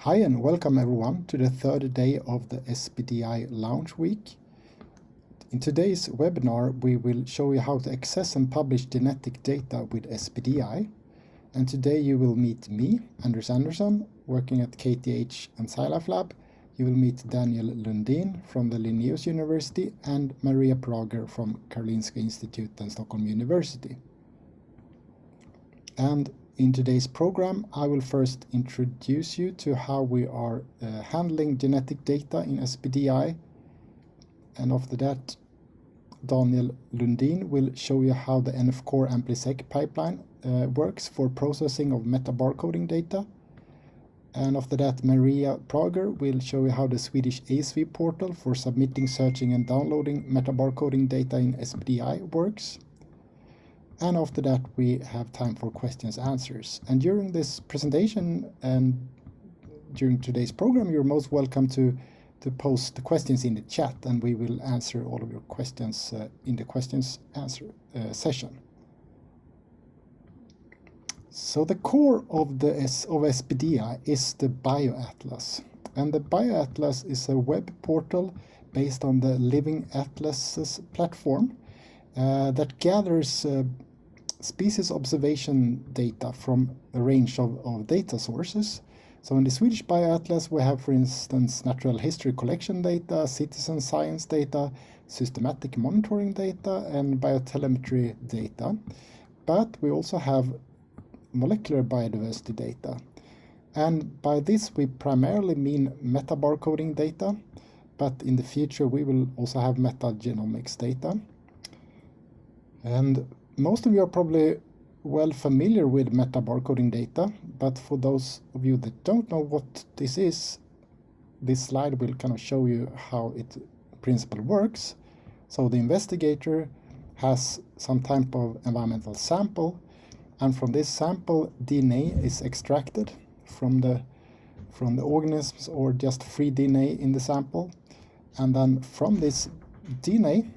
Hi and welcome everyone to the third day of the SBDI launch week. In today's webinar we will show you how to access and publish genetic data with SBDI. And today you will meet me, Anders Andersson, working at KTH and SciLife Lab. You will meet Daniel Lundin from the Linnaeus University and Maria Prager from Karolinska Institute and Stockholm University. And in today's program, I will first introduce you to how we are handling genetic data in SBDI. And after that, Daniel Lundin will show you how the NF-Core AmpliSec pipeline works for processing of metabarcoding data. And after that, Maria Prager will show you how the Swedish Asv portal for submitting, searching and downloading metabarcoding data in SBDI works. And after that, we have time for questions and answers. And during this presentation and during today's program, you're most welcome to post the questions in the chat, and we will answer all of your questions in the questions answer session. So the core of SBDI is the BioAtlas. And the BioAtlas is a web portal based on the Living Atlases platform that gathers species observation data from a range of data sources. So in the Swedish BioAtlas we have, for instance, natural history collection data, citizen science data, systematic monitoring data and biotelemetry data. But we also have molecular biodiversity data. And by this we primarily mean metabarcoding data, but in the future we will also have metagenomics data. And most of you are probably well familiar with metabarcoding data, but for those of you that don't know what this is, this slide will kind of show you how it in principle works. So the investigator has some type of environmental sample, and from this sample DNA is extracted from the organisms or just free DNA in the sample. And then from this DNA,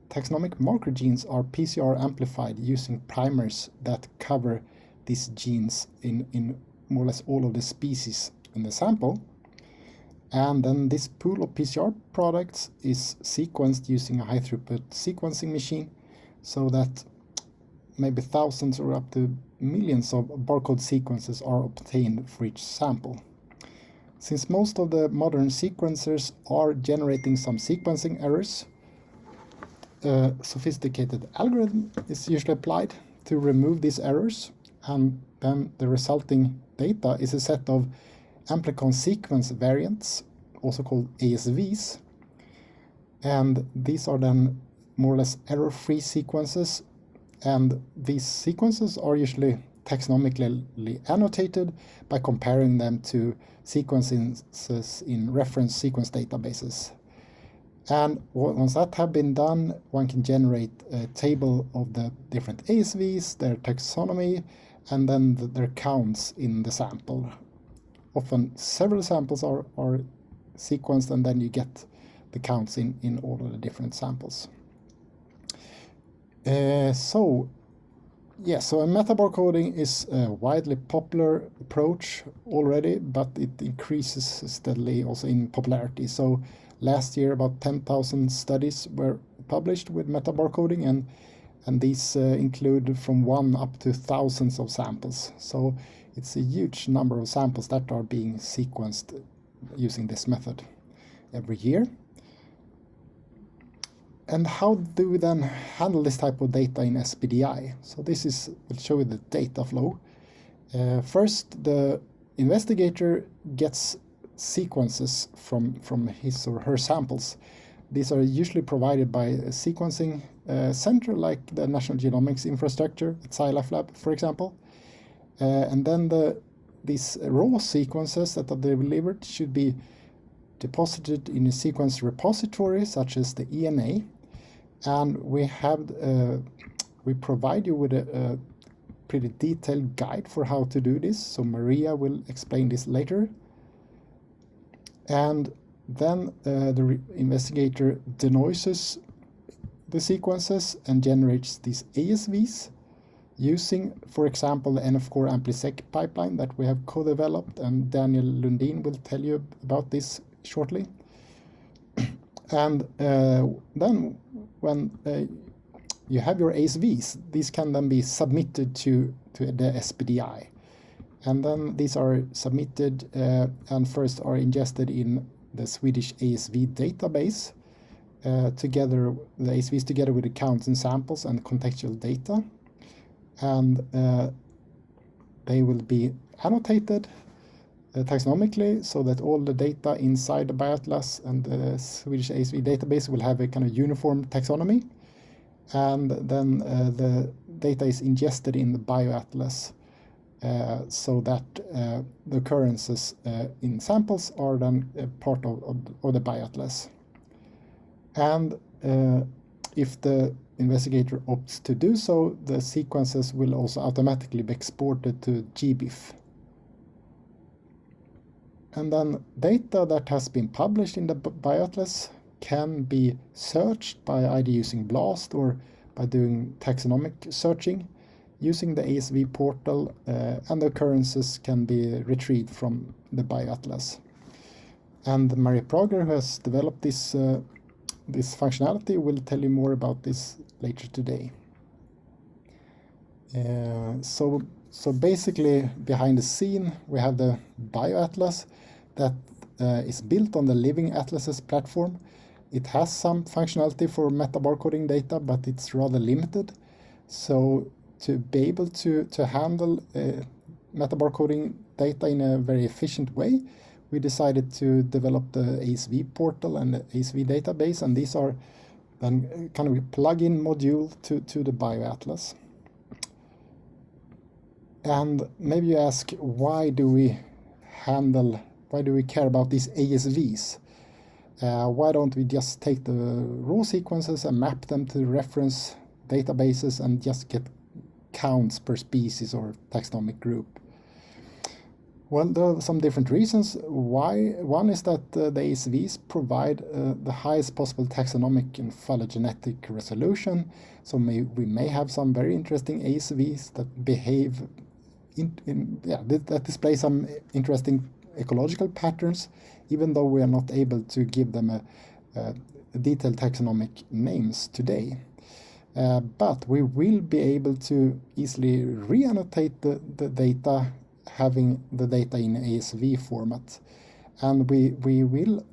taxonomic marker genes are PCR amplified using primers that cover these genes in more or less all of the species in the sample. And then this pool of PCR products is sequenced using a high throughput sequencing machine, so that maybe thousands or up to millions of barcode sequences are obtained for each sample. Since most of the modern sequencers are generating some sequencing errors, a sophisticated algorithm is usually applied to remove these errors, and then the resulting data is a set of amplicon sequence variants, also called ASVs, and these are then more or less error-free sequences, and these sequences are usually taxonomically annotated by comparing them to sequences in reference sequence databases. And once that have been done, one can generate a table of the different ASVs, their taxonomy, and then their counts in the sample. Often several samples are sequenced, and then you get the counts in all of the different samples. So a metabarcoding is a widely popular approach already, but it increases steadily also in popularity. So last year about 10,000 studies were published with metabarcoding, and these include from 1 up to thousands of samples. So it's a huge number of samples that are being sequenced using this method every year. And how do we then handle this type of data in SBDI? So this will show you the data flow. First, the investigator gets sequences from his or her samples. These are usually provided by a sequencing center like the National Genomics Infrastructure at SciLife Lab, for example. And then these raw sequences that are delivered should be deposited in a sequence repository such as the ENA. And we provide you with a pretty detailed guide for how to do this. So Maria will explain this later. And then the investigator denoises the sequences and generates these ASVs. using, for example, the NF-Core AmpliSec pipeline that we have co-developed, and Daniel Lundin will tell you about this shortly. And then when you have your ASVs, these can then be submitted to the SBDI. And then these are submitted and first are ingested in the Swedish ASV database, together the ASVs together with the counts and samples and contextual data. And they will be annotated taxonomically, so that all the data inside the BioAtlas and the Swedish ASV database will have a kind of uniform taxonomy. And then the data is ingested in the BioAtlas, so that the occurrences in samples are then part of the BioAtlas. And if the investigator opts to do so, the sequences will also automatically be exported to GBIF. And then data that has been published in the BioAtlas can be searched by either using BLAST or by doing taxonomic searching using the ASV portal, and the occurrences can be retrieved from the BioAtlas. And Maria Prager, who has developed this functionality, will tell you more about this later today. So basically, behind the scene, we have the BioAtlas that is built on the Living Atlases platform. It has some functionality for metabarcoding data, but it's rather limited. So to be able to handle metabarcoding data in a very efficient way, we decided to develop the ASV portal and the ASV database, and these are then kind of a plug-in module to the BioAtlas. And maybe you ask, why do we care about these ASVs? Why don't we just take the raw sequences and map them to reference databases and just get counts per species or taxonomic group? Well, there are some different reasons why. One is that the ASVs provide the highest possible taxonomic and phylogenetic resolution. So we may have some very interesting ASVs that behave that display some interesting ecological patterns, even though we are not able to give them a detailed taxonomic names today. But we will be able to easily re-annotate the data, having the data in ASV format. And we will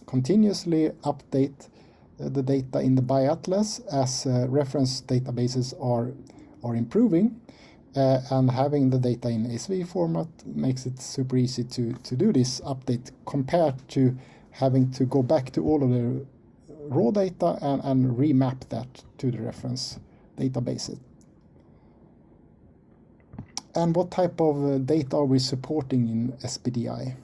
continuously update the data in the BioAtlas as reference databases are improving. And having the data in ASV format makes it super easy to do this update, compared to having to go back to all of the raw data and remap that to the reference databases. And what type of data are we supporting in SBDI?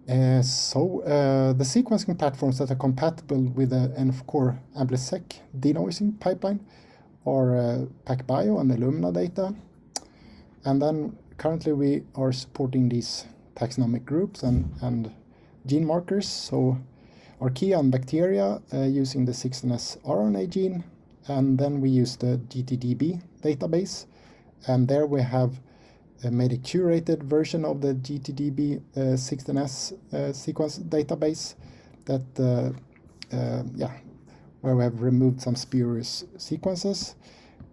The sequencing platforms that are compatible with the NF-Core AmpliSec denoising pipeline are PacBio and Illumina data. And then currently we are supporting these taxonomic groups and gene markers. So Archaea and bacteria using the 16S RNA gene, and then we use the GTDB database, and there we have made a curated version of the GTDB 16S sequence database that where we have removed some spurious sequences.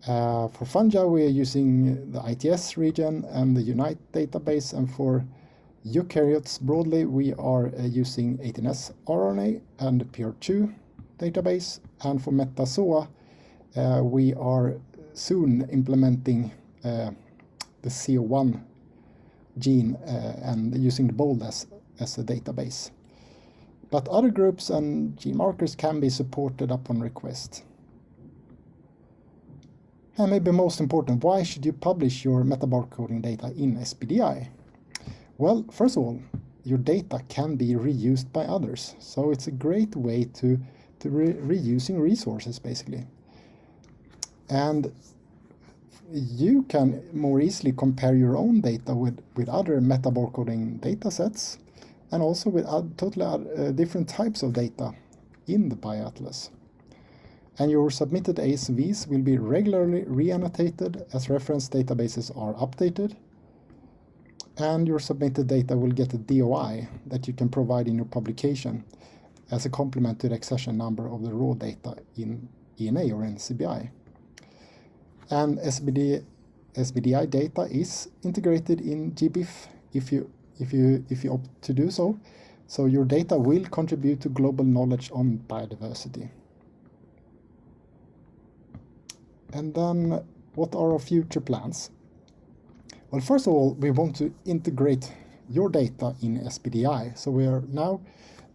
For fungi, we are using the ITS region and the UNITE database, and for eukaryotes broadly, we are using 18S RNA and the PR2 database, and for metazoa, we are soon implementing the CO1 gene and using the BOLD as a database. But other groups and gene markers can be supported upon request. And maybe most important, why should you publish your metabarcoding data in SBDI? Well, first of all, your data can be reused by others. So it's a great way to reusing resources, basically. And you can more easily compare your own data with other metabarcoding data sets, and also with totally different types of data in the BioAtlas. And your submitted ASVs will be regularly re-annotated as reference databases are updated. And your submitted data will get a DOI that you can provide in your publication as a complement to the accession number of the raw data in ENA or in Spdi. And SBDI data is integrated in GBIF if you opt to do so. So your data will contribute to global knowledge on biodiversity. And then what are our future plans? Well, first of all, we want to integrate your data in SBDI. So we are now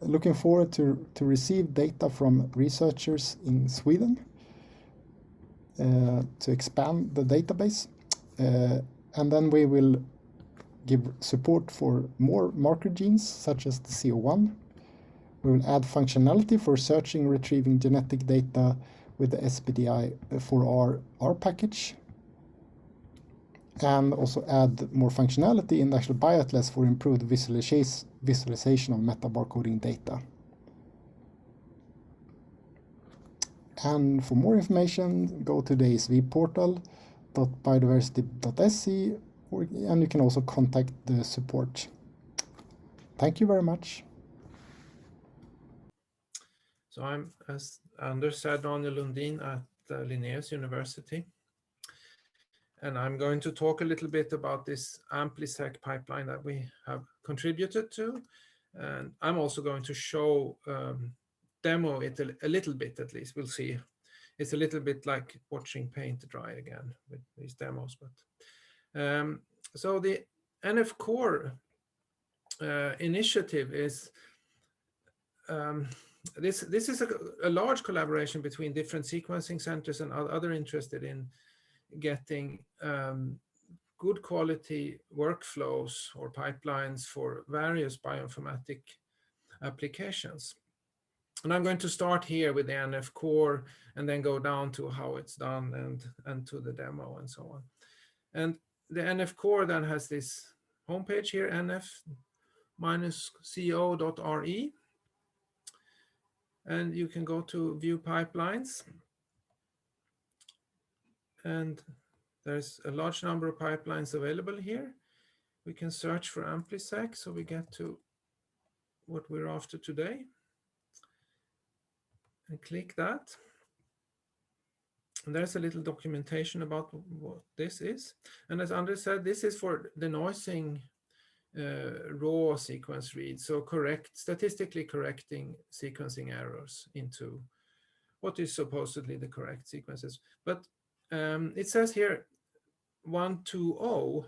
looking forward to receive data from researchers in Sweden to expand the database. And then we will give support for more marker genes, such as the CO1. We will add functionality for searching and retrieving genetic data with the SBDI for our package. And also add more functionality in the actual bioatlas for improved visualization of metabarcoding data. And for more information, go to the ASV portal.biodiversity.se, and you can also contact the support. Thank you very much. So I'm, as Anders said, Daniel Lundin at Linnaeus University. And I'm going to talk a little bit about this AmpliSec pipeline that we have contributed to. And I'm also going to show, demo it a little bit at least. We'll see. It's a little bit like watching paint dry again with these demos. But so the NF Core initiative is, this is a large collaboration between different sequencing centers and other interested in getting good quality workflows or pipelines for various bioinformatic applications. And I'm going to start here with the NF Core and then go down to how it's done and to the demo and so on. And the NF Core then has this homepage here, nf-co.re. And you can go to view pipelines. And there's a large number of pipelines available here. We can search for AmpliSec, so we get to what we're after today. And click that. And there's a little documentation about what this is. And as Anders said, this is for denoising raw sequence reads, so statistically correcting sequencing errors into what is supposedly the correct sequences. But it says here 1.2.0,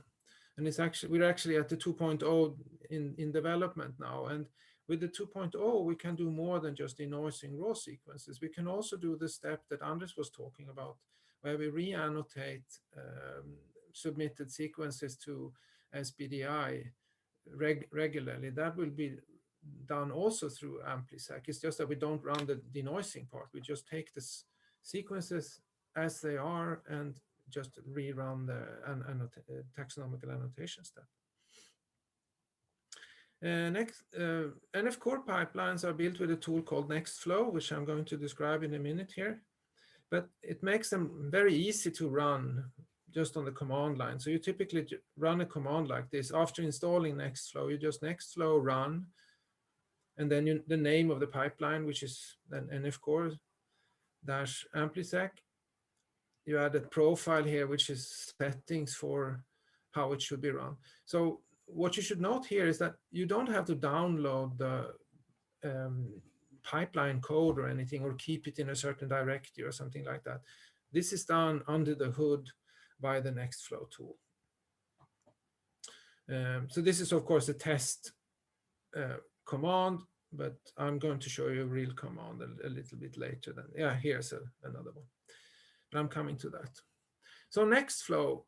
and we're actually at the 2.0 in development now. And with the 2.0, we can do more than just denoising raw sequences. We can also do the step that Anders was talking about, where we re-annotate submitted sequences to SBDI regularly. That will be done also through AmpliSec. It's just that we don't run the denoising part. We just take the sequences as they are and just rerun the taxonomical annotation step. Next, NF Core pipelines are built with a tool called Nextflow, which I'm going to describe in a minute here. But it makes them very easy to run just on the command line. So you typically run a command like this. After installing Nextflow, you just Nextflow run, and then the name of the pipeline, which is then NF Core -AmpliSec. You add a profile here, which is settings for how it should be run. So what you should note here is that you don't have to download the pipeline code or anything, or keep it in a certain directory or something like that. This is done under the hood by the Nextflow tool. So this is, of course, a test command, but I'm going to show you a real command a little bit later. Yeah, here's another one. But I'm coming to that. So Nextflow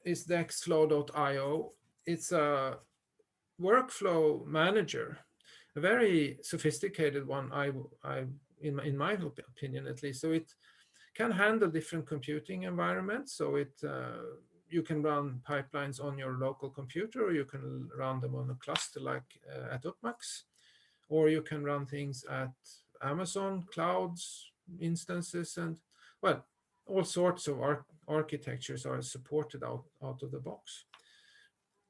is nextflow.io. It's a workflow manager, a very sophisticated one, in my opinion at least. So it can handle different computing environments. So you can run pipelines on your local computer, or you can run them on a cluster like at UpMax, or you can run things at Amazon clouds instances, and well, all sorts of architectures are supported out of the box.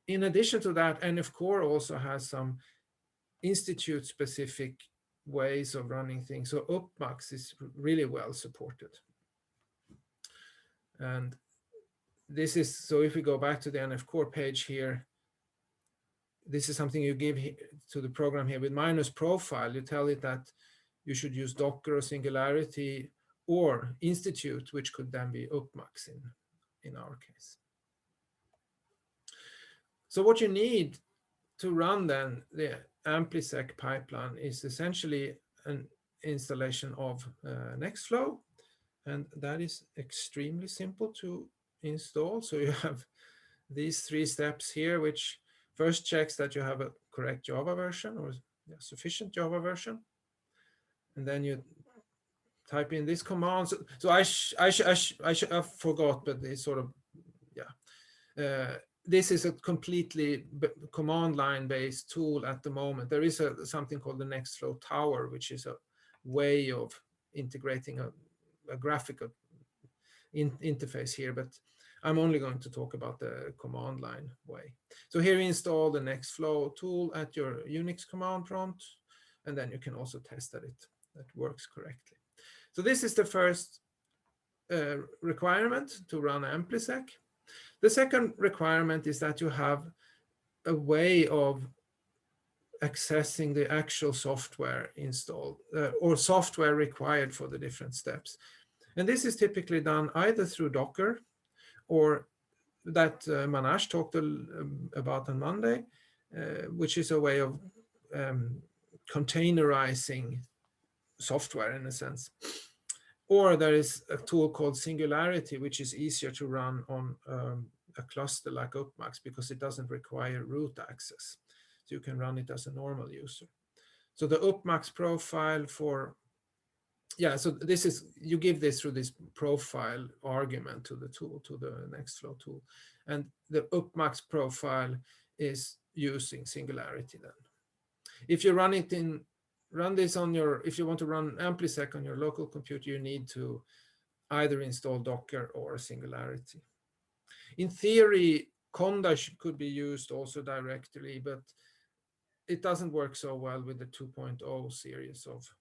In addition to that, NF Core also has some institute-specific ways of running things. So UpMax is really well supported. And this is, so if we go back to the NF Core page here, this is something you give to the program here with minus profile. You tell it that you should use Docker or Singularity or Institute, which could then be UpMax in our case. So what you need to run then the AmpliSec pipeline is essentially an installation of Nextflow, and that is extremely simple to install. So you have these 3 steps here, which first checks that you have a correct Java version or sufficient Java version, and then you type in this command. So I forgot, but it's sort of, yeah. This is a completely command line based tool at the moment. There is something called the Nextflow Tower, which is a way of integrating a graphical interface here, but I'm only going to talk about the command line way. So here you install the Nextflow tool at your Unix command prompt, and then you can also test that it works correctly. So this is the first requirement to run AmpliSec. The second requirement is that you have a way of accessing the actual software installed or software required for the different steps. And this is typically done either through Docker or that Manash talked about on Monday, which is a way of containerizing software in a sense. Or there is a tool called Singularity, which is easier to run on a cluster like UpMax because it doesn't require root access. So you can run it as a normal user. So the UpMax profile for, so this is, you give this through this profile argument to the tool, to the Nextflow tool. And the UpMax profile is using Singularity then. If you run this on your, if you want to run AmpliSec on your local computer, you need to either install Docker or Singularity. In theory, Conda could be used also directly, but it doesn't work so well with the 2.0 series of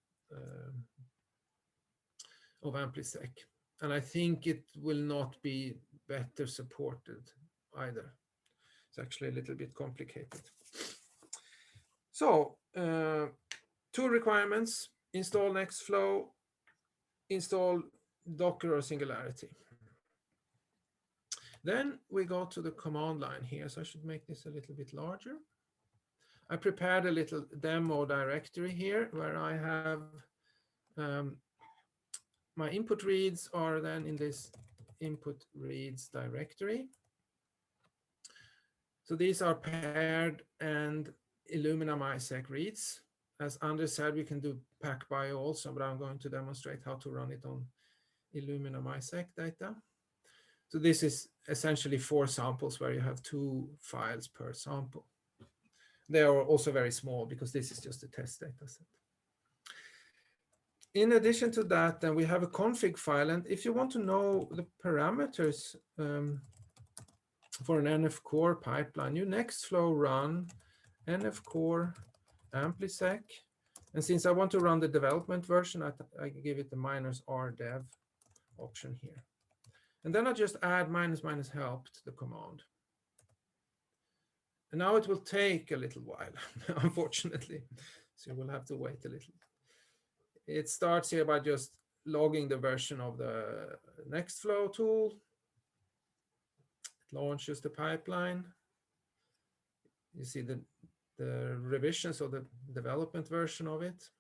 AmpliSec. And I think it will not be better supported either. It's actually a little bit complicated. So, 2 requirements: install Nextflow, install Docker or Singularity. Then we go to the command line here. So I should make this a little bit larger. I prepared a little demo directory here where I have my input reads are then in this input reads directory. So these are paired and Illumina MySec reads. As Anders said, we can do PacBio also, but I'm going to demonstrate how to run it on Illumina MySec data. So this is essentially 4 samples where you have 2 files per sample. They are also very small because this is just a test data set. In addition to that, then we have a config file. And if you want to know the parameters for an NF Core pipeline, you Nextflow run NF Core AmpliSec. And since I want to run the development version, I give it the -rdev option here. And then I just add --help to the command. And now it will take a little while, unfortunately. So we'll have to wait a little. It starts here by just logging the version of the Nextflow tool. It launches the pipeline. You see the revisions of the development version of it.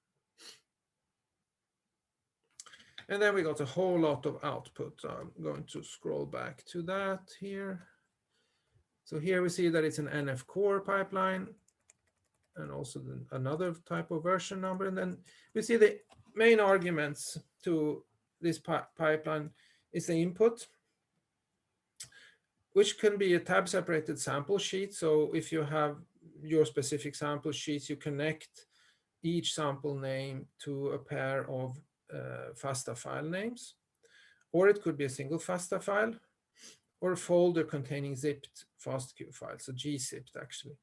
And then we got a whole lot of output. I'm going to scroll back to that here. So here we see that it's an NF Core pipeline and also another type of version number. And then we see the main arguments to this pipeline is the input, which can be a tab-separated sample sheet. So if you have your specific sample sheets, you connect each sample name to a pair of FASTA file names, or it could be a single FASTA file, or a folder containing zipped FASTQ files, so gzipped actually.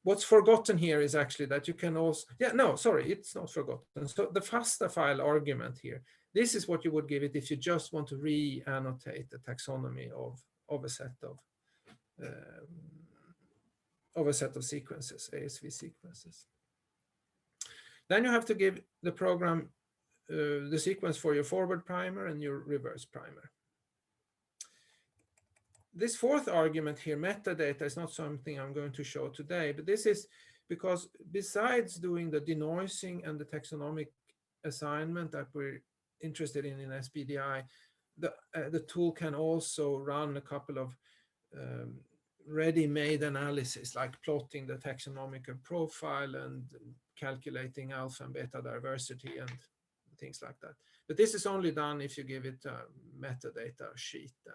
What's forgotten here is actually that you can also, it's not forgotten. So the FASTA file argument here, this is what you would give it if you just want to re-annotate the taxonomy of a set of sequences, ASV sequences. Then you have to give the program the sequence for your forward primer and your reverse primer. This fourth argument here, metadata, is not something I'm going to show today, but this is because besides doing the denoising and the taxonomic assignment that we're interested in SBDI, the tool can also run a couple of ready-made analysis, like plotting the taxonomic profile and calculating alpha and beta diversity and things like that. But this is only done if you give it a metadata sheet then.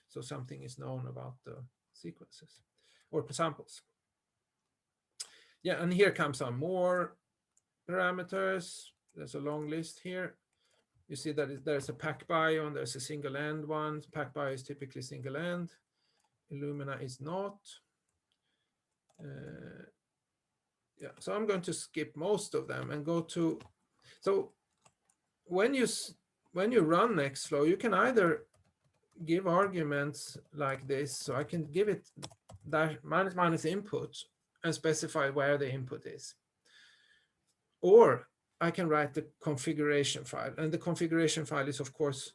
So something is known about the sequences or samples. Yeah, and here comes some more parameters. There's a long list here. You see that there's a pack bio and there's a single end one. Pack bio is typically single end. Illumina is not. Yeah, so I'm going to skip most of them and go to, so when you run Nextflow, you can either give arguments like this. So I can give it that minus input and specify where the input is. Or I can write the configuration file. And the configuration file is, of course,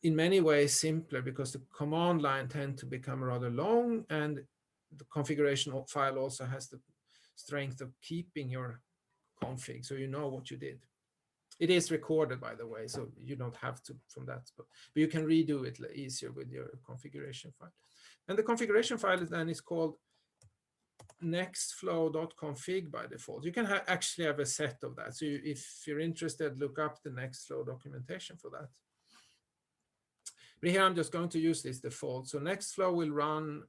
in many ways simpler because the command line tend to become rather long, and the configuration file also has the strength of keeping your config, so you know what you did. It is recorded, by the way, so you don't have to from that, but you can redo it easier with your configuration file. And the configuration file then is called nextflow.config by default. You can actually have a set of that. So if you're interested, look up the Nextflow documentation for that. But here I'm just going to use this default. So Nextflow will run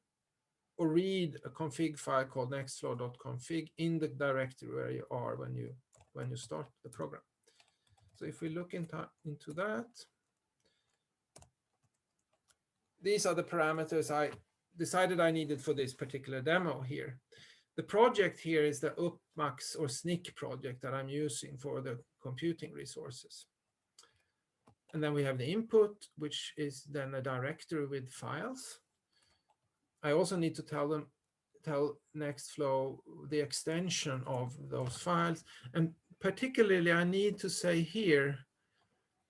or read a config file called nextflow.config in the directory where you are when you start the program. So if we look into that, these are the parameters I decided I needed for this particular demo here. The project here is the UpMax or SNCC project that I'm using for the computing resources. And then we have the input, which is then a directory with files. I also need to tell Nextflow the extension of those files. And particularly, I need to say here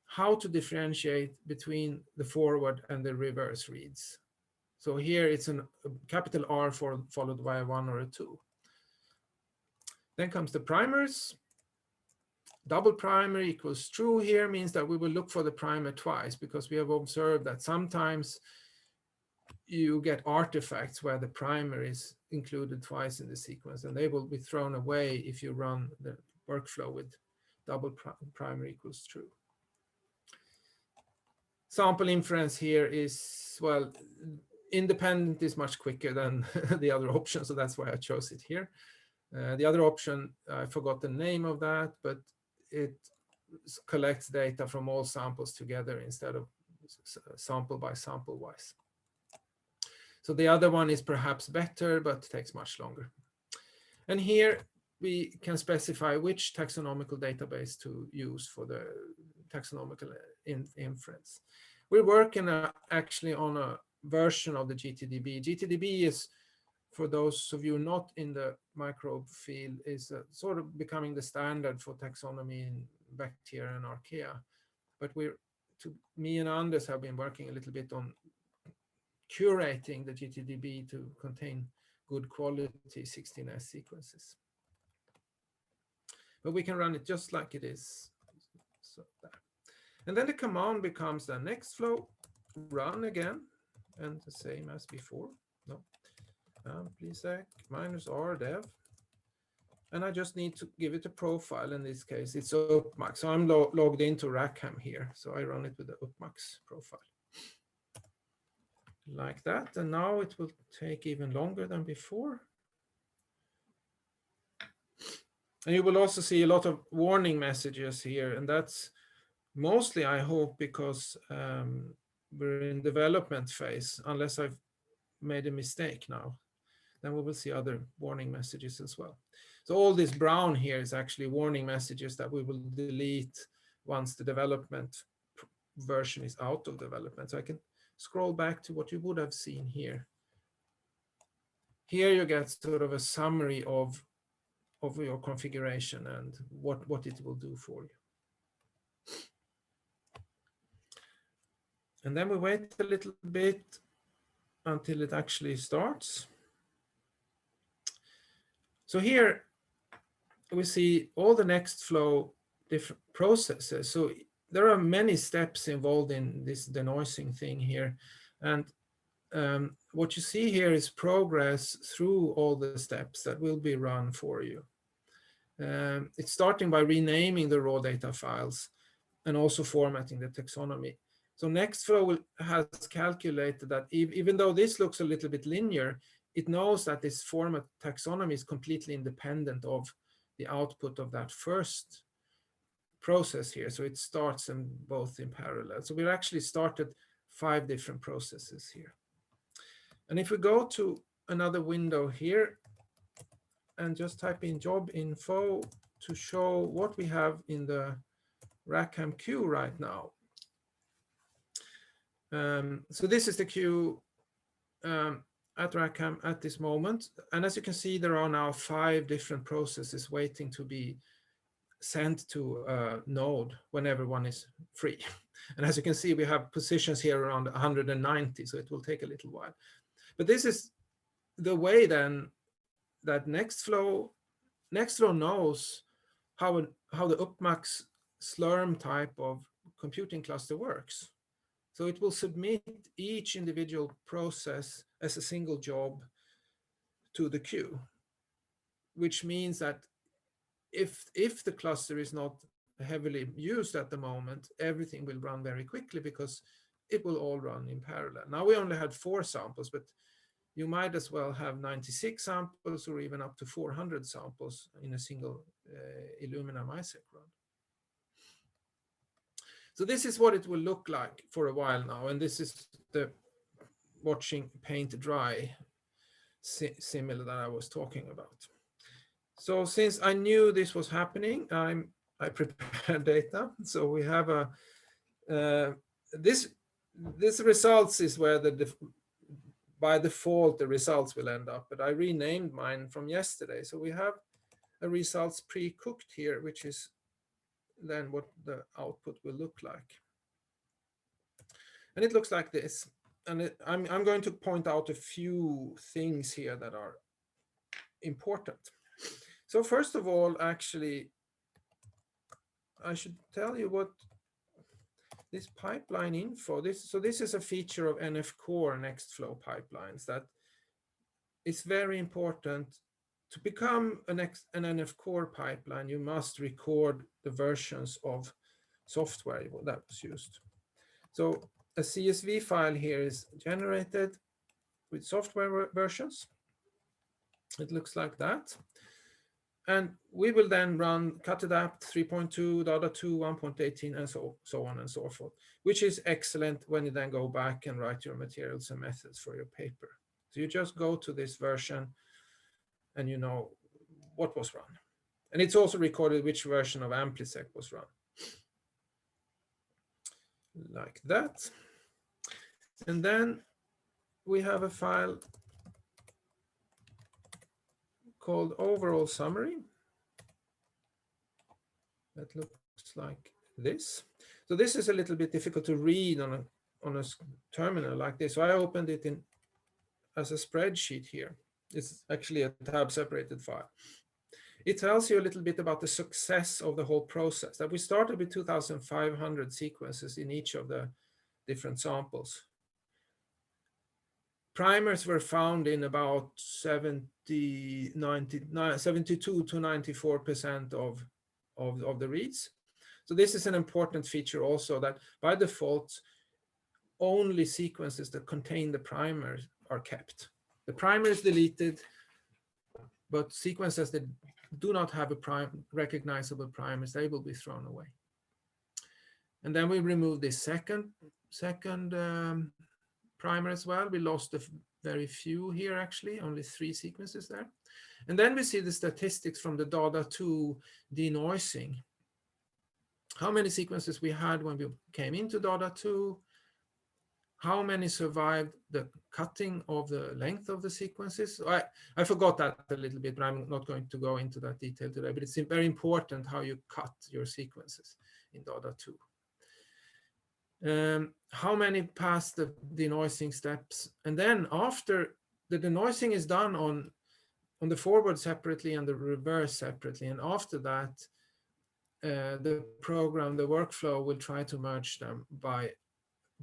how to differentiate between the forward and the reverse reads. So here it's a capital R followed by a 1 or a 2. Then comes the primers. Double primer equals true here means that we will look for the primer twice, because we have observed that sometimes you get artifacts where the primer is included twice in the sequence, and they will be thrown away if you run the workflow with double primer equals true. Sample inference here is, well, independent is much quicker than the other option, so that's why I chose it here. The other option, I forgot the name of that, but it collects data from all samples together instead of sample by sample wise. So the other one is perhaps better, but takes much longer. And here we can specify which taxonomical database to use for the taxonomical inference. We're working actually on a version of the GTDB. GTDB is, for those of you not in the microbe field, is sort of becoming the standard for taxonomy in bacteria and archaea. But me and Anders have been working a little bit on curating the GTDB to contain good quality 16S sequences. But we can run it just like it is. So there. And then the command becomes the Nextflow run again, and the same as before. No, amplisec -r dev. And I just need to give it a profile. In this case, it's UpMax. So I'm logged into Rackham here. So I run it with the UpMax profile. Like that. And now it will take even longer than before. And you will also see a lot of warning messages here, and that's mostly, I hope, because we're in development phase, unless I've made a mistake now. Then we will see other warning messages as well. So all this brown here is actually warning messages that we will delete once the development version is out of development. So I can scroll back to what you would have seen here. Here you get sort of a summary of your configuration and what it will do for you. And then we wait a little bit until it actually starts. So here we see all the Nextflow different processes. So there are many steps involved in this denoising thing here. And what you see here is progress through all the steps that will be run for you. It's starting by renaming the raw data files and also formatting the taxonomy. So Nextflow has calculated that even though this looks a little bit linear, it knows that this format taxonomy is completely independent of the output of that first process here. So it starts them both in parallel. So we've actually started 5 different processes here. And if we go to another window here and just type in job info to show what we have in the Rackham queue right now. So this is the queue at Rackham at this moment. And as you can see, there are now 5 different processes waiting to be sent to a node whenever one is free. And as you can see, we have positions here around 190, so it will take a little while. But this is the way then that Nextflow knows how the UpMax Slurm type of computing cluster works. So it will submit each individual process as a single job to the queue, which means that if the cluster is not heavily used at the moment, everything will run very quickly because it will all run in parallel. Now we only had 4 samples, but you might as well have 96 samples or even up to 400 samples in a single Illumina MySec run. So this is what it will look like for a while now, and this is the watching paint dry similar that I was talking about. So since I knew this was happening, I prepared data. So we have this results is where by default the results will end up, but I renamed mine from yesterday. So we have a results pre-cooked here, which is then what the output will look like. And it looks like this. And I'm going to point out a few things here that are important. So first of all, actually, I should tell you what this pipeline info, this is a feature of NF Core Nextflow pipelines that is very important. To become an NF Core pipeline, you must record the versions of software that was used. So a CSV file here is generated with software versions. It looks like that. And we will then run Cutadapt 3.2, Data 2, 1.18, and so on and so forth, which is excellent when you then go back and write your materials and methods for your paper. So you just go to this version and you know what was run. And it's also recorded which version of AmpliSec was run. Like that. And then we have a file called overall summary that looks like this. So this is a little bit difficult to read on a terminal like this. So I opened it in as a spreadsheet here. It's actually a tab separated file. It tells you a little bit about the success of the whole process, that we started with 2,500 sequences in each of the different samples. Primers were found in about 72 to 94% of the reads. So this is an important feature also, that by default, only sequences that contain the primers are kept. The primer is deleted, but sequences that do not have a recognizable primers, they will be thrown away. And then we remove this second primer as well. We lost very few here, actually, only 3 sequences there. And then we see the statistics from the DADA2 denoising. How many sequences we had when we came into DADA2, how many survived the cutting of the length of the sequences. I forgot that a little bit, but I'm not going to go into that detail today, but it's very important how you cut your sequences in DADA2. How many pass the denoising steps? And then after the denoising is done on the forward separately and the reverse separately, and after that, the program, the workflow will try to merge them by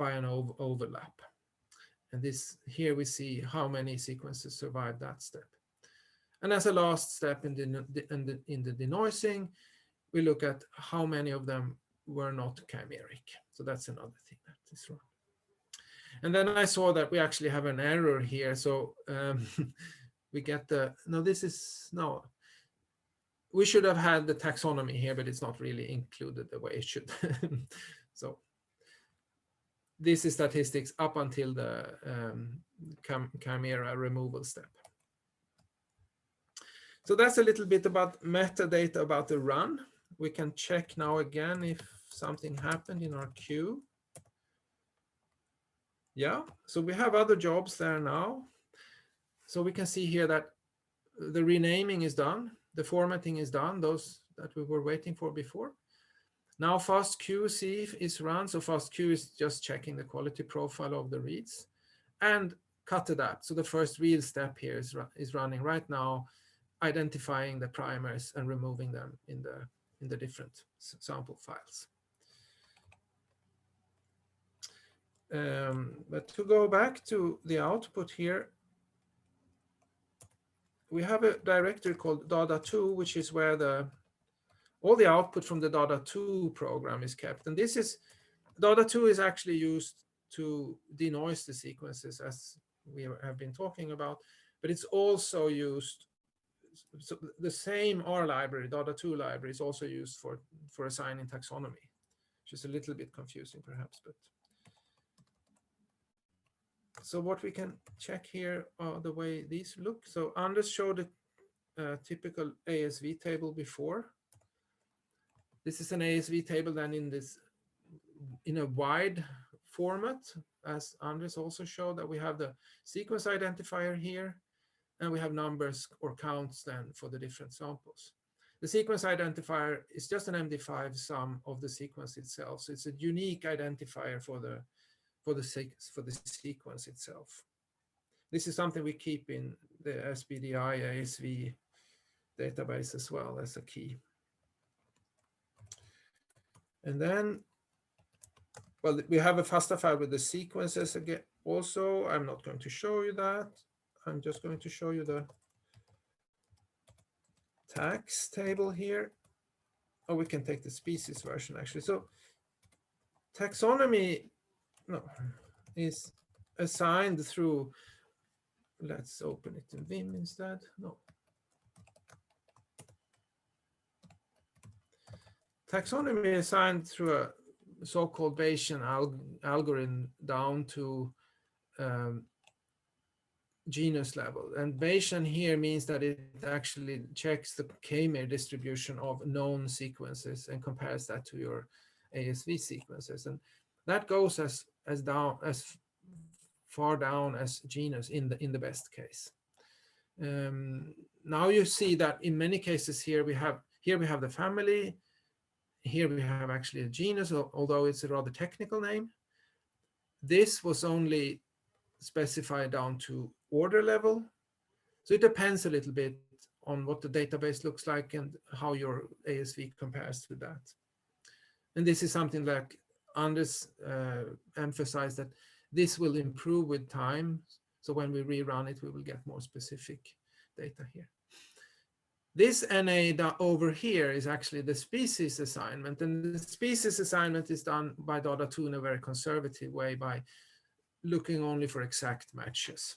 an overlap. And here we see how many sequences survive that step. And as a last step in the denoising, we look at how many of them were not chimeric. So that's another thing that is wrong. And then I saw that we actually have an error here. So we get we should have had the taxonomy here, but it's not really included the way it should. So this is statistics up until the chimera removal step. So that's a little bit about metadata about the run. We can check now again if something happened in our queue. Yeah, so we have other jobs there now. So we can see here that the renaming is done, the formatting is done, those that we were waiting for before. Now FastQC is run, so FastQ is just checking the quality profile of the reads, and cut-adapt. So the first real step here is running right now, identifying the primers and removing them in the different sample files. But to go back to the output here, we have a directory called DADA2, which is where all the output from the DADA2 program is kept. And DADA2 is actually used to denoise the sequences, as we have been talking about, but it's also used, so the same R library, DADA2 library, is also used for assigning taxonomy, which is a little bit confusing perhaps. But so what we can check here are the way these look. So Anders showed a typical Asv table before. This is an Asv table then in a wide format, as Anders also showed, that we have the sequence identifier here, and we have numbers or counts then for the different samples. The sequence identifier is just an MD5 sum of the sequence itself. So it's a unique identifier for the sequence itself. This is something we keep in the SBDI Asv database as well as a key. And then, well, we have a FASTA file with the sequences again. Also, I'm not going to show you that. I'm just going to show you the tax table here. Or we can take the species version actually. So taxonomy is assigned through, let's open it in Vim instead. Taxonomy is assigned through a so-called Bayesian algorithm down to genus level. And Bayesian here means that it actually checks the k-mer distribution of known sequences and compares that to your Asv sequences. And that goes as far down as genus in the best case. Now you see that in many cases here we have the family. Here we have actually a genus, although it's a rather technical name. This was only specified down to order level. So it depends a little bit on what the database looks like and how your Asv compares to that. And this is something like Anders emphasized, that this will improve with time. So when we rerun it, we will get more specific data here. This NA over here is actually the species assignment, and the species assignment is done by DADA2 in a very conservative way by looking only for exact matches.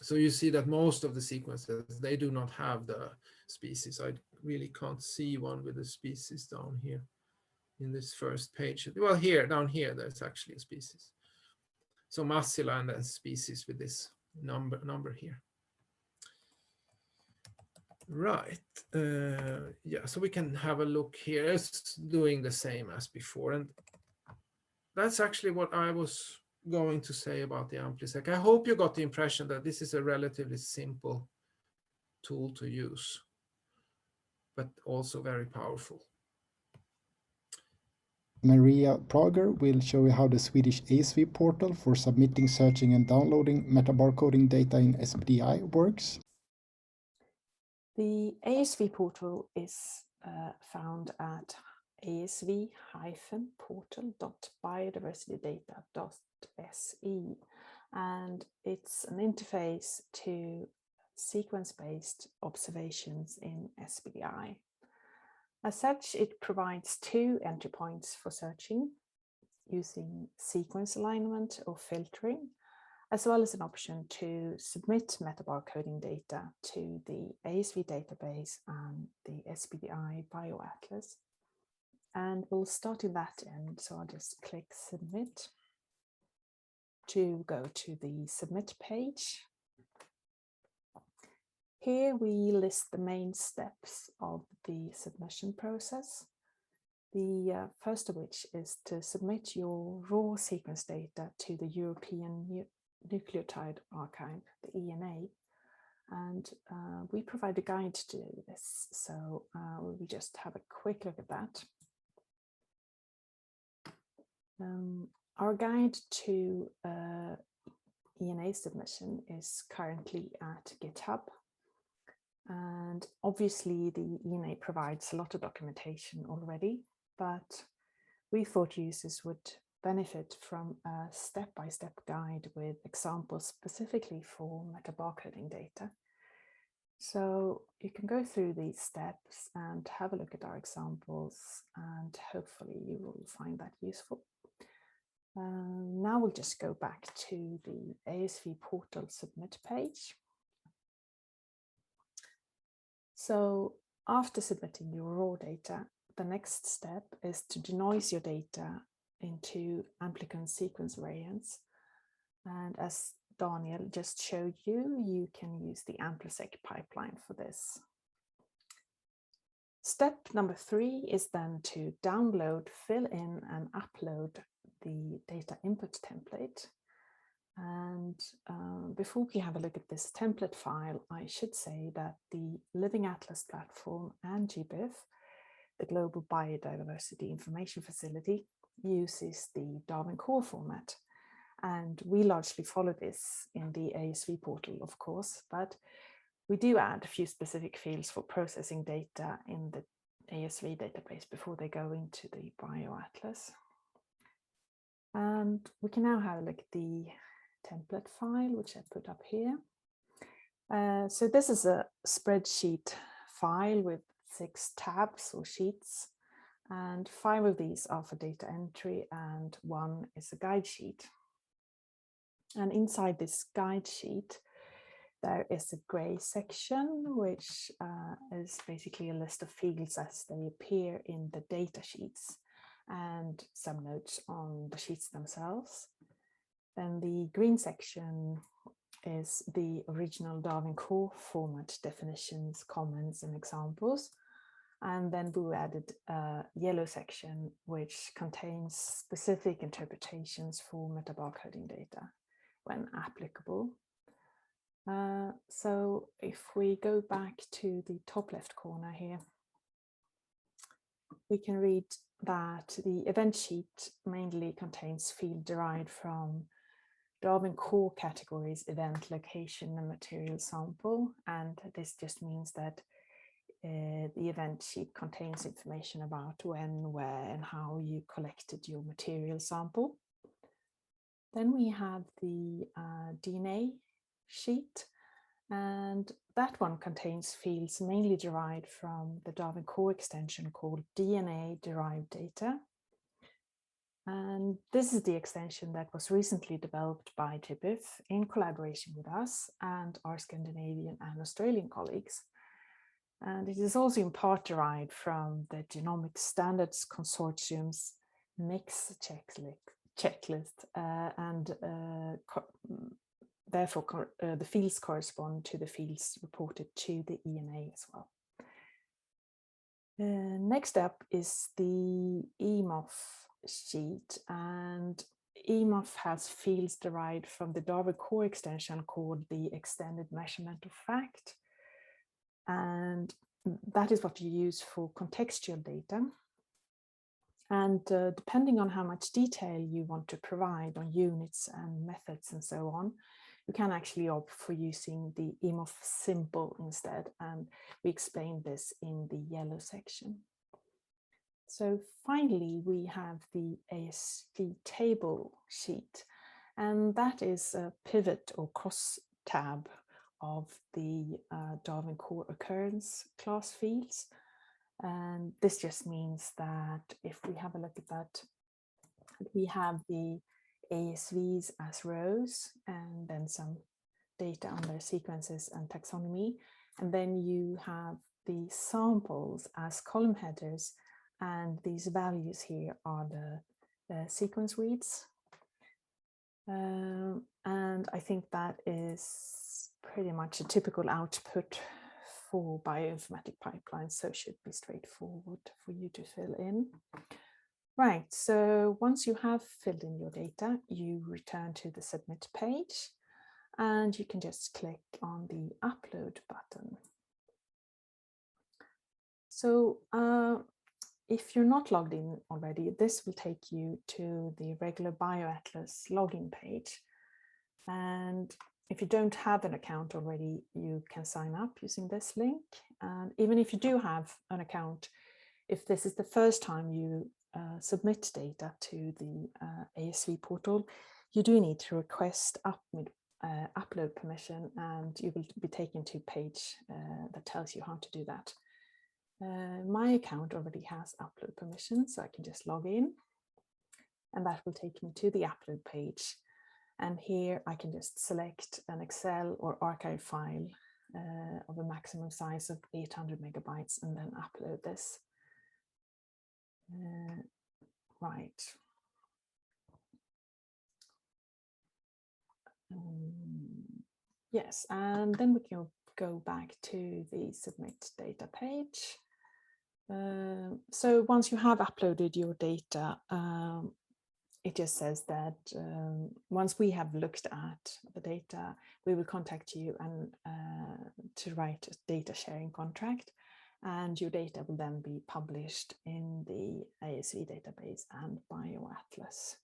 So you see that most of the sequences, they do not have the species. I really can't see one with the species down here in this first page. Well, here, down here, there's actually a species. So Massila and then species with this number here. Right. Yeah, so we can have a look here. It's doing the same as before. And that's actually what I was going to say about the AmpliSec. I hope you got the impression that this is a relatively simple tool to use, but also very powerful. Maria Prager will show you how the Swedish ASV portal for submitting, searching and downloading metabarcoding data in SBDI works. The ASV portal is found at asv-portal.biodiversitydata.se, and it's an interface to sequence-based observations in SBDI. As such, it provides two entry points for searching using sequence alignment or filtering, as well as an option to submit metabarcoding data to the ASV database and the SBDI BioAtlas. And we'll start in that end, so I'll just click Submit to go to the Submit page. Here we list the main steps of the submission process. The first of which is to submit your raw sequence data to the European Nucleotide Archive, the ENA, and we provide a guide to do this, so we'll just have a quick look at that. Our guide to ENA submission is currently at GitHub, and obviously the ENA provides a lot of documentation already, but we thought users would benefit from a step-by-step guide with examples specifically for metabarcoding data. So you can go through these steps and have a look at our examples, and hopefully you will find that useful. Now we'll just go back to the ASV portal submit page. So after submitting your raw data, the next step is to denoise your data into amplicon sequence variants. And as Daniel just showed you, you can use the AmpliSec pipeline for this. Step number 3 is then to download, fill in and upload the data input template. And before we have a look at this template file, I should say that the Living Atlas platform and GBIF, the Global Biodiversity Information Facility, uses the Darwin Core format. And we largely follow this in the ASV portal, of course, but we do add a few specific fields for processing data in the ASV database before they go into the BioAtlas. And we can now have a look at the template file, which I put up here. So this is a spreadsheet file with 6 tabs or sheets, and 5 of these are for data entry and 1 is a guide sheet. And inside this guide sheet, there is a gray section, which is basically a list of fields as they appear in the data sheets and some notes on the sheets themselves. Then the green section is the original Darwin Core format definitions, comments and examples. And then we added a yellow section, which contains specific interpretations for metabarcoding data when applicable. So if we go back to the top left corner here, we can read that the event sheet mainly contains field derived from Darwin Core categories, event, location and material sample. And this just means that the event sheet contains information about when, where and how you collected your material sample. Then we have the DNA sheet, and that one contains fields mainly derived from the Darwin Core extension called DNA derived data. And this is the extension that was recently developed by TIBIF in collaboration with us and our Scandinavian and Australian colleagues. And it is also in part derived from the Genomic Standards Consortium's mix checklist, and therefore the fields correspond to the fields reported to the ENA as well. Next up is the EMOF sheet, and EMOF has fields derived from the Darwin core extension called the Extended Measurement of Fact, and that is what you use for contextual data. And depending on how much detail you want to provide on units and methods and so on, you can actually opt for using the EMOF symbol instead, and we explain this in the yellow section. So finally, we have the Asv Table Sheet, and that is a pivot or cross tab of the Darwin core occurrence class fields. And this just means that if we have a look at that, we have the ASVs as rows and then some data on their sequences and taxonomy. And then you have the samples as column headers, and these values here are the sequence reads. And I think that is pretty much a typical output for bioinformatic pipelines, so it should be straightforward for you to fill in. Right, so once you have filled in your data, you return to the submit page, and you can just click on the upload button. So if you're not logged in already, this will take you to the regular BioAtlas login page. And if you don't have an account already, you can sign up using this link. And even if you do have an account, if this is the first time you submit data to the ASV portal, you do need to request upload permission, and you will be taken to a page that tells you how to do that. My account already has upload permission, so I can just log in, and that will take me to the upload page. And here I can just select an Excel or archive file of a maximum size of 800 megabytes and then upload this. Right. Yes, and then we can go back to the submit data page. So once you have uploaded your data, it just says that once we have looked at the data, we will contact you and to write a data sharing contract, and your data will then be published in the ASV database and BioAtlas.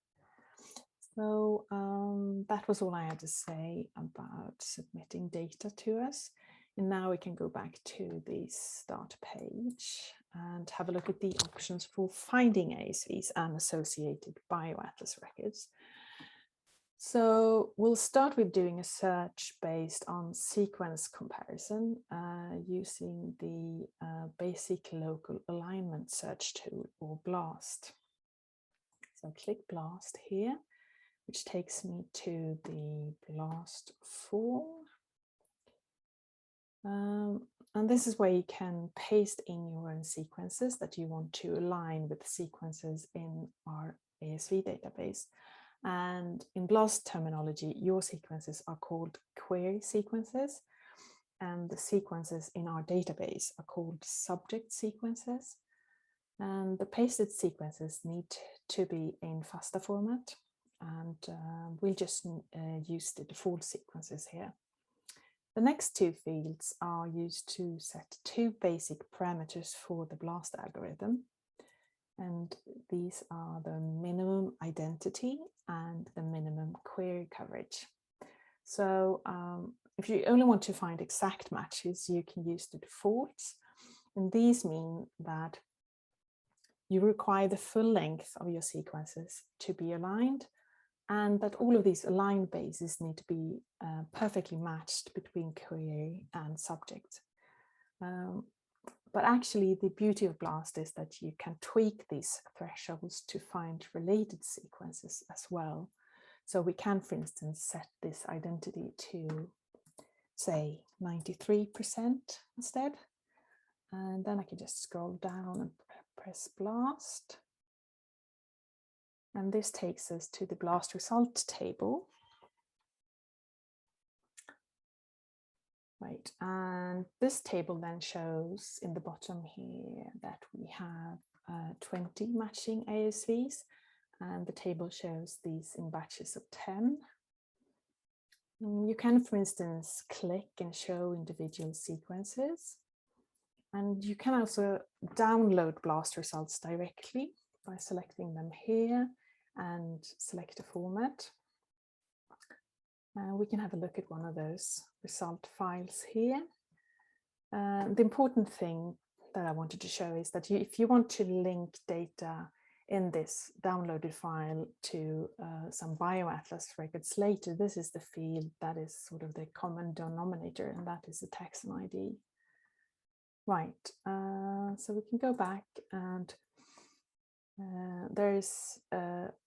So that was all I had to say about submitting data to us. And now we can go back to the start page and have a look at the options for finding ASVs and associated BioAtlas records. So we'll start with doing a search based on sequence comparison using the basic local alignment search tool, or BLAST. So click BLAST here, which takes me to the BLAST form. And this is where you can paste in your own sequences that you want to align with sequences in our ASV database. And in BLAST terminology, your sequences are called query sequences, and the sequences in our database are called subject sequences. And the pasted sequences need to be in FASTA format, and we'll just use the default sequences here. The next two fields are used to set two basic parameters for the BLAST algorithm. And these are the minimum identity and the minimum query coverage. So if you only want to find exact matches, you can use the defaults. And these mean that you require the full length of your sequences to be aligned, and that all of these aligned bases need to be perfectly matched between query and subject. But actually, the beauty of BLAST is that you can tweak these thresholds to find related sequences as well. So we can, for instance, set this identity to, say, 93% instead. And then I can just scroll down and press BLAST. And this takes us to the BLAST result table. Right, and this table then shows in the bottom here that we have 20 matching ASVs, and the table shows these in batches of 10. You can, for instance, click and show individual sequences, and you can also download BLAST results directly by selecting them here and select a format. We can have a look at one of those result files here. The important thing that I wanted to show is that if you want to link data in this downloaded file to some bioatlas records later, this is the field that is sort of the common denominator, and that is the taxon ID. Right, so we can go back, and there is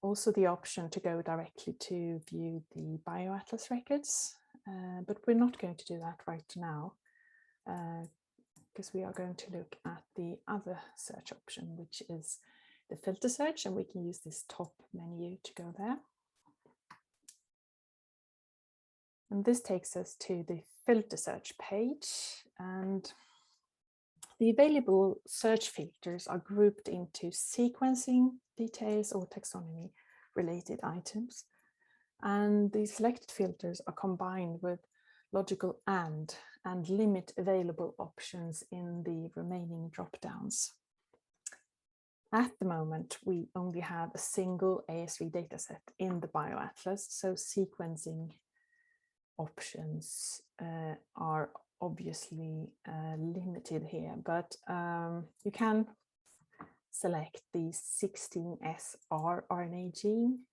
also the option to go directly to view the bioatlas records, but we're not going to do that right now because we are going to look at the other search option, which is the filter search, and we can use this top menu to go there. And this takes us to the filter search page, and the available search filters are grouped into sequencing details or taxonomy related items. And the selected filters are combined with logical and limit available options in the remaining drop-downs. At the moment, we only have a single ASV dataset in the bioatlas, so sequencing options are obviously limited here, but you can select the 16S rRNA gene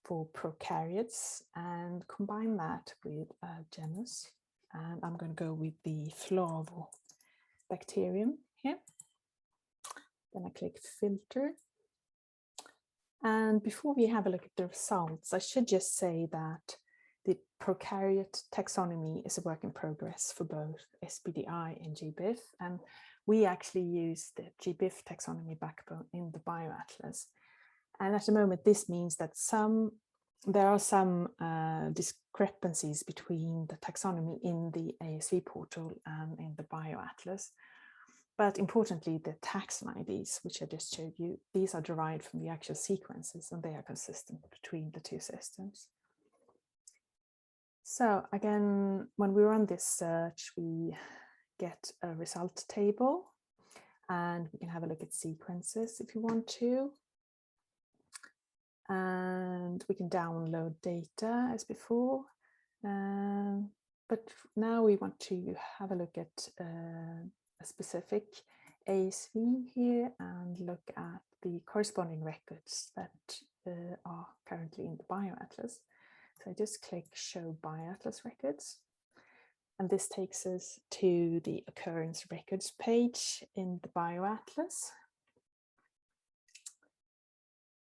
for prokaryotes and combine that with genus. And I'm going to go with the Flavobacterium here. Then I click filter. And before we have a look at the results, I should just say that the prokaryote taxonomy is a work in progress for both SBDI and GBIF, and we actually use the GBIF taxonomy backbone in the bioatlas. And at the moment, this means that there are some discrepancies between the taxonomy in the ASV portal and in the bioatlas. But importantly, the taxon IDs, which I just showed you, these are derived from the actual sequences, and they are consistent between the two systems. So again, when we run this search, we get a result table, and we can have a look at sequences if you want to. And we can download data as before. But now we want to have a look at a specific ASV here and look at the corresponding records that are currently in the bioatlas. So I just click Show Bioatlas Records, and this takes us to the Occurrence Records page in the bioatlas.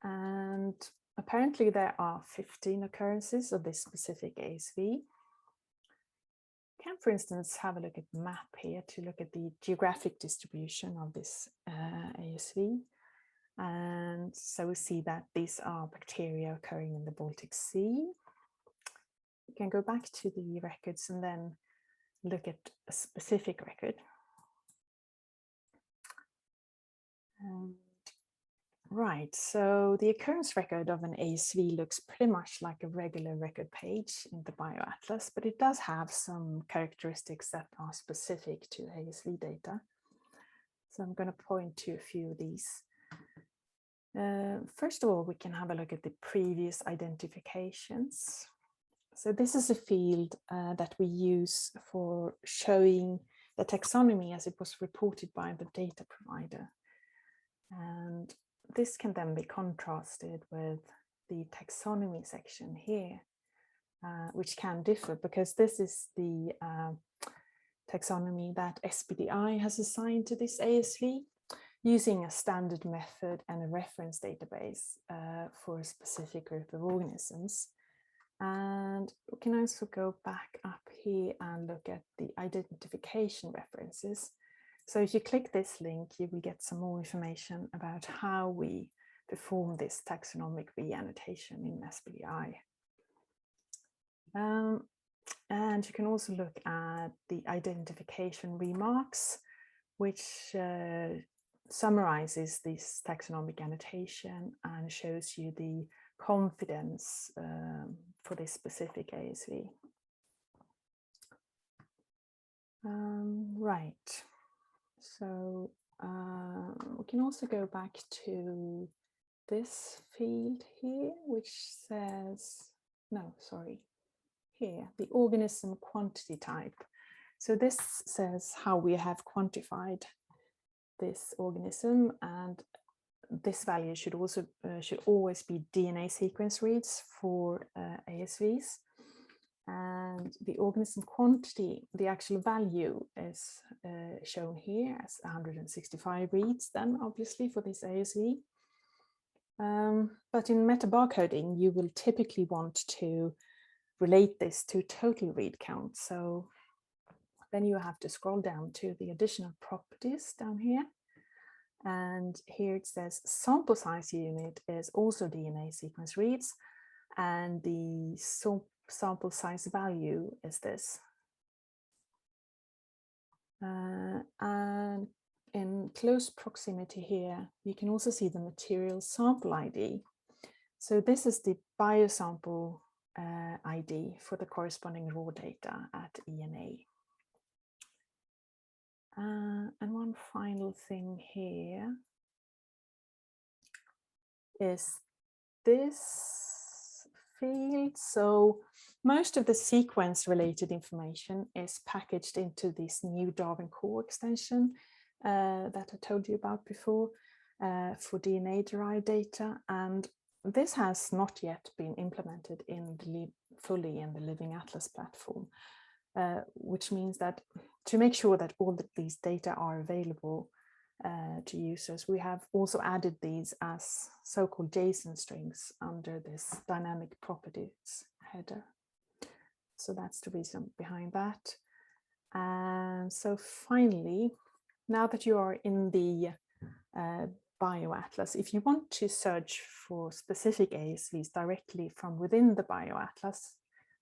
And apparently there are 15 occurrences of this specific ASV. You can, for instance, have a look at the map here to look at the geographic distribution of this ASV. And so we see that these are bacteria occurring in the Baltic Sea. You can go back to the records and then look at a specific record. Right, so the occurrence record of an ASV looks pretty much like a regular record page in the bioatlas, but it does have some characteristics that are specific to ASV data. So I'm going to point to a few of these. First of all, we can have a look at the previous identifications. So this is a field that we use for showing the taxonomy as it was reported by the data provider. And this can then be contrasted with the taxonomy section here, which can differ because this is the taxonomy that SBDI has assigned to this ASV, using a standard method and a reference database for a specific group of organisms. And we can also go back up here and look at the identification references. So if you click this link, you will get some more information about how we perform this taxonomic re-annotation in SBDI. And you can also look at the identification remarks, which summarizes this taxonomic annotation and shows you the confidence for this specific ASV. Right, so we can also go back to this field here, which says, no, sorry, here, the organism quantity type. So this says how we have quantified this organism, and this value should also should always be DNA sequence reads for ASVs. And the organism quantity, the actual value, is shown here as 165 reads, then obviously for this ASV. But in metabarcoding, you will typically want to relate this to total read count. So then you have to scroll down to the additional properties down here. And here it says sample size unit is also DNA sequence reads, and the sample size value is this. And in close proximity here, you can also see the material sample ID. So this is the biosample ID for the corresponding raw data at ENA. And one final thing here is this field. So most of the sequence related information is packaged into this new Darwin Core extension that I told you about before for DNA derived data. And this has not yet been implemented in fully in the Living Atlas platform, which means that to make sure that all of these data are available to users, we have also added these as so-called JSON strings under this dynamic properties header. So that's the reason behind that. And so finally, now that you are in the BioAtlas, if you want to search for specific ASVs directly from within the BioAtlas,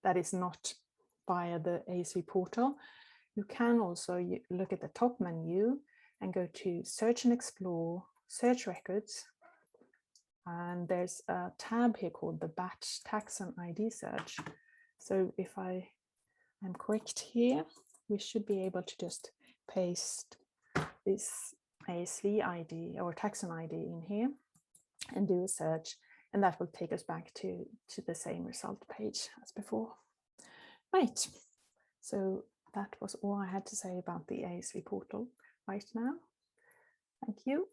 that is not via the ASV portal, you can also look at the top menu and go to Search and Explore, Search Records. And there's a tab here called the Batch Taxon ID Search. So if I am correct here, we should be able to just paste this ASV ID or taxon ID in here and do a search, and that will take us back to the same result page as before. Right, so that was all I had to say about the ASV portal right now. Thank you.